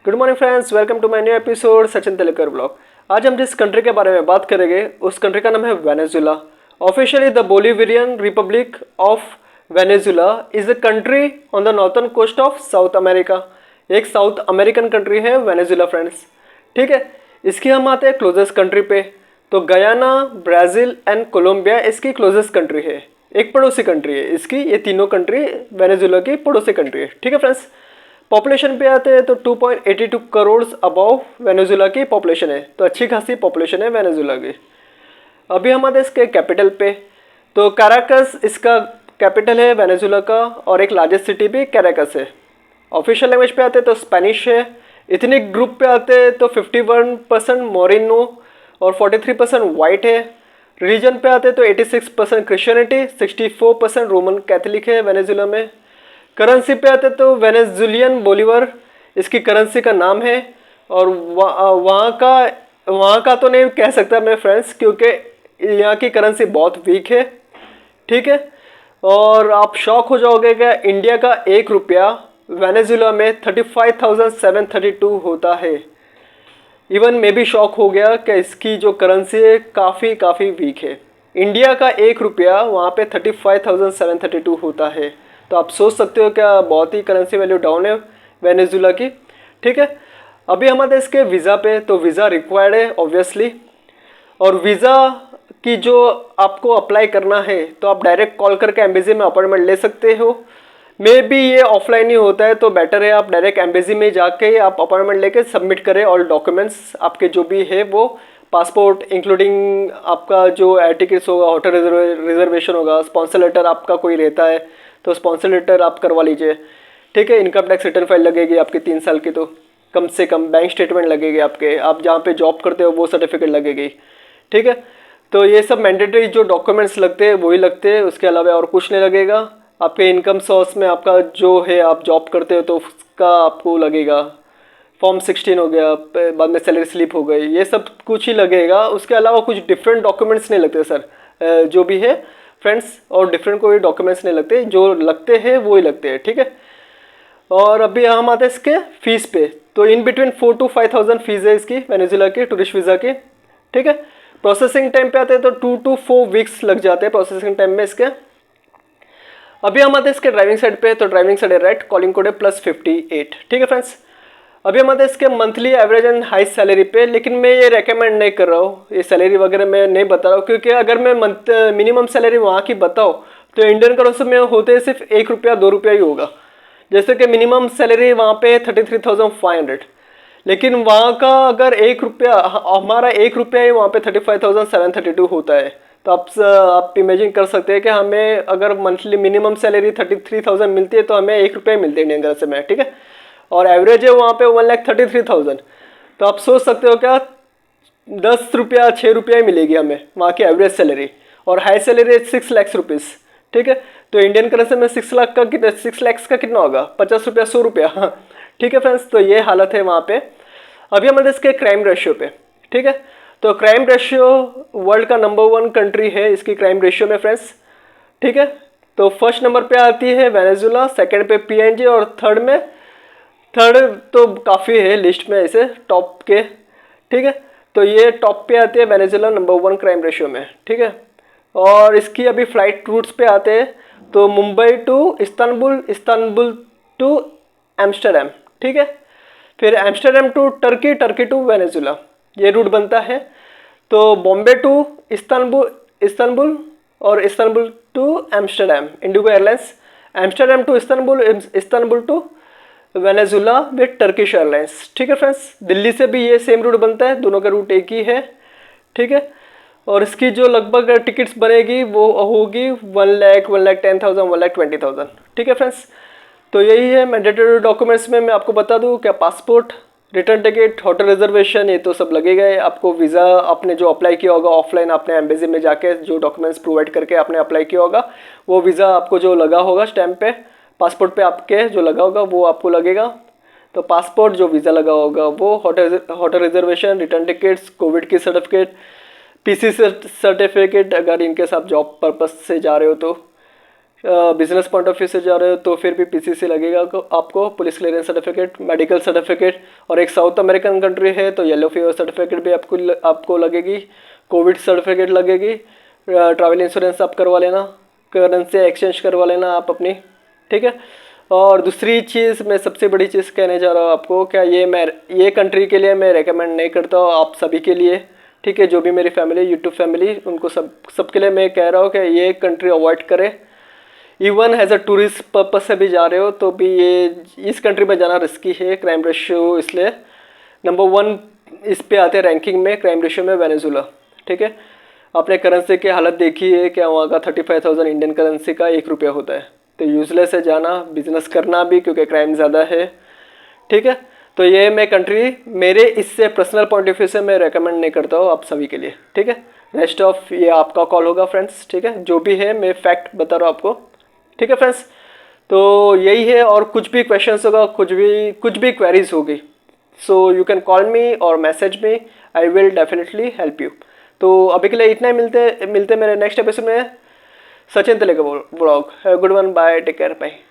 Good morning friends, welcome to my new episode Sachin Telekar blog. आज हम जिस कंट्री के बारे में बात करेंगे उस कंट्री का नाम है Venezuela. Officially the Bolivarian Republic of Venezuela is a country on the northern coast of South America. एक साउथ अमेरिकन कंट्री है वेनेजुला फ्रेंड्स। ठीक है, इसकी हम आते हैं क्लोजेस्ट कंट्री पे। तो गयाना, ब्राज़ील एंड कोलंबिया इसकी क्लोजेस्ट कंट्री है। एक पड़ोसी कंट्री है इसकी, ये तीनों कंट्री वेनेजुला की पड़ोसी कंट्री है। ठीक है फ्रेंड्स, पॉपुलेशन पे आते हैं तो 2.82 करोड़ अबाव वेनेजुला की पॉपुलेशन है। तो अच्छी खासी पॉपुलेशन है वेनेजुला की। अभी हम आते हैं इसके कैपिटल पे। तो कैराकस इसका कैपिटल है वेनेजुला का, और एक लार्जेस्ट सिटी भी कैराकस है। ऑफिशियल लैंग्वेज पे आते हैं तो स्पेनिश है। इथनिक ग्रुप पे आते हैं तो 51% मोरिनो और 43% वाइट है। रिलीजन पे आते हैं तो 86% क्रिश्चियनिटी, 64% रोमन कैथोलिक है वेनेजुला में। करेंसी पे आते तो वेनेजुलियन बोलीवर इसकी करेंसी का नाम है। और वहाँ का तो नहीं कह सकता मैं फ्रेंड्स, क्योंकि यहाँ की करेंसी बहुत वीक है। ठीक है, और आप शॉक हो जाओगे कि इंडिया का 1 रुपया वेनेजुला में 35,732 होता है। इवन मैं भी शॉक हो गया कि इसकी जो करेंसी है काफ़ी वीक है। इंडिया का 1 रुपया वहाँ पे 35,732 होता है। तो आप सोच सकते हो क्या बहुत ही करेंसी वैल्यू डाउन है वेनेजुला की। ठीक है, अभी हमारे इसके वीज़ा पे। तो वीज़ा रिक्वायर्ड है ऑब्वियसली, और वीज़ा की जो आपको अप्लाई करना है तो आप डायरेक्ट कॉल करके एम्बेसी में अपॉइंटमेंट ले सकते हो। मे बी ये ऑफलाइन ही होता है तो बेटर है आप डायरेक्ट एम्बेसी में जाके आप अपॉइंटमेंट लेके सबमिट करें। ऑल डॉक्यूमेंट्स आपके जो भी है वो, पासपोर्ट इंक्लूडिंग आपका जो एयर टिकट्स होगा, होटल रिजर्वेशन होगा, स्पॉन्सर लेटर आपका कोई रहता है तो स्पॉन्सर लेटर आप करवा लीजिए। ठीक है, इनकम टैक्स रिटर्न फाइल लगेगी आपकी 3 साल की, तो कम से कम बैंक स्टेटमेंट लगेगी आपके, आप जहाँ पे जॉब करते हो वो सर्टिफिकेट लगेगी। ठीक है, तो ये सब मैंडेटरी जो डॉक्यूमेंट्स लगते हैं वही लगते हैं, उसके अलावा और कुछ नहीं लगेगा। आपके इनकम सोर्स में आपका जो है आप जॉब करते हो तो उसका आपको लगेगा। फॉर्म 16 हो गया, बाद में सैलरी स्लिप हो गई, ये सब कुछ ही लगेगा। उसके अलावा कुछ डिफरेंट डॉक्यूमेंट्स नहीं लगते सर, जो भी है फ्रेंड्स, और डिफरेंट कोई डॉक्यूमेंट्स नहीं लगते, जो लगते हैं वो ही लगते हैं। ठीक है, और अभी हम आते हैं इसके फीस पे। तो इन बिटवीन 4,000 to 5,000 फीस है इसकी वेनेजुला की टूरिस्ट वीज़ा की। ठीक है, प्रोसेसिंग टाइम पे आते हैं तो 2 to 4 वीक्स लग जाते हैं प्रोसेसिंग टाइम में इसके। अभी हम आते हैं इसके ड्राइविंग साइड पे। तो ड्राइविंग साइड है राइट, कॉलिंग कोड है +58। ठीक है फ्रेंड्स, अभी हम आते हैं इसके monthly average and high salary पे। लेकिन मैं ये रेकमेंड नहीं कर रहा हूँ, ये सैलरी वगैरह मैं नहीं बता रहा हूँ, क्योंकि अगर मैं मिनिमम सैलरी वहाँ की बताऊँ तो इंडियन करेंसी में होते सिर्फ 1 रुपया 2 रुपया ही होगा। जैसे कि मिनिमम सैलरी वहाँ पे 33,500, लेकिन वहाँ का अगर 1 रुपया, हमारा 1 रुपया ही वहाँ पे 35,732 होता है। तो आप इमेजिन कर सकते हैं कि हमें अगर मंथली मिनिमम सैलरी 33,000 मिलती है तो हमें 1 रुपया मिलते हैं इंडियन करेंसी में। ठीक है, और एवरेज है वहाँ पे 1,33,000। तो आप सोच सकते हो क्या 10 रुपया 6 रुपया ही मिलेगी हमें वहाँ की एवरेज सैलरी, और हाई सैलरी 6 लाख रुपीज़। ठीक है, तो इंडियन करेंसी में 6 लाख का कितना, 6 लाख का कितना होगा, 50 रुपया 100 रुपया। हाँ ठीक है फ्रेंड्स, तो ये हालत है वहाँ पे। अभी हमारे इसके क्राइम रेशियो पे। ठीक है, तो क्राइम रेशियो वर्ल्ड का नंबर 1 कंट्री है इसकी क्राइम रेशियो में फ्रेंड्स। ठीक है, तो फर्स्ट नंबर पे आती है वेनेजुला, सेकंड पे पीएनजी, और थर्ड तो काफ़ी है लिस्ट में ऐसे टॉप के। ठीक है, तो ये टॉप पे आते हैं वेनेजुला नंबर 1 क्राइम रेशियो में। ठीक है, और इसकी अभी फ्लाइट रूट्स पे आते हैं तो Mumbai to Istanbul, Istanbul to Amsterdam. ठीक है, फिर Amsterdam to Turkey, Turkey to Venezuela, ये रूट बनता है। तो बॉम्बे टू इस्तांबुल, इस्तांबुल, और Istanbul to Amsterdam IndiGo airlines, Amsterdam to Istanbul, Istanbul to Venezuela with Turkish airlines. ठीक है फ्रेंड्स, दिल्ली से भी ये सेम रूट बनता है, दोनों का रूट एक ही है। ठीक है, और इसकी जो लगभग टिकट्स बनेगी वो होगी 1 लाख, 1,10,000, 1,20,000। ठीक है फ्रेंड्स, तो यही है मैंडेटरी डॉक्यूमेंट्स में। मैं आपको बता दूं क्या passport, return ticket, hotel reservation, ये तो सब लगेगा ही। आपको वीज़ा आपने जो अप्लाई किया होगा ऑफलाइन, आपने एम्बेसी में जाके जो डॉक्यूमेंट्स प्रोवाइड करके आपने अप्लाई किया होगा, वो वीज़ा आपको जो लगा होगा स्टैम्प पे, पासपोर्ट पे आपके जो लगा होगा वो आपको लगेगा। तो पासपोर्ट, जो वीज़ा लगा होगा वो, hotel reservation, return tickets, Covid की सर्टिफिकेट, पीसी सर्टिफिकेट अगर इनके साथ जॉब पर्पस से जा रहे हो तो। बिजनेस पॉइंट ऑफ व्यू से जा रहे हो तो फिर भी पीसीसी लगेगा आपको, police clearance certificate, medical certificate, और एक साउथ अमेरिकन कंट्री है तो येलो फीवर सर्टिफिकेट भी आपको लगेगी, कोविड सर्टिफिकेट लगेगी, ट्रैवल इंश्योरेंस आप करवा लेना, करेंसी एक्सचेंज करवा लेना आप अपनी, ठीक है। और दूसरी चीज़, मैं सबसे बड़ी चीज़ कहने जा रहा हूँ आपको, क्या ये कंट्री के लिए मैं रेकमेंड नहीं करता हूँ, आप सभी के लिए, ठीक है, जो भी मेरी फैमिली, यूट्यूब फैमिली, उनको सबके लिए मैं कह रहा हूँ कि ये कंट्री अवॉइड करें। Even as a tourist purpose से भी जा रहे हो तो भी ये इस कंट्री में जाना रिस्की है, क्राइम रेशियो, इसलिए नंबर 1 इस पे आते हैं रैंकिंग में क्राइम रेशियो में वेनेजुला, ठीक है। आपने करेंसी की हालत देखी है, क्या वहाँ का 35,000 इंडियन करेंसी का 1 रुपया होता है, तो यूजलेस है जाना, बिजनेस करना भी, क्योंकि क्राइम ज़्यादा है, ठीक है। तो ये मैं कंट्री मेरे इससे पर्सनल पॉइंट ऑफ व्यू से मैं रेकमेंड नहीं करता हूँ आप सभी के लिए, ठीक है। रेस्ट ऑफ ये आपका कॉल होगा फ्रेंड्स, ठीक है, जो भी है मैं फैक्ट बता रहा हूँ आपको, ठीक है फ्रेंड्स। तो यही है, और कुछ भी क्वेश्चंस होगा, कुछ भी क्वेरीज होगी, so you can call me और message me, I will definitely help you. तो अभी के लिए इतना ही, मिलते मेरे नेक्स्ट एपिसोड में। Sachin Telega blog. Good one, bye, take care, bye.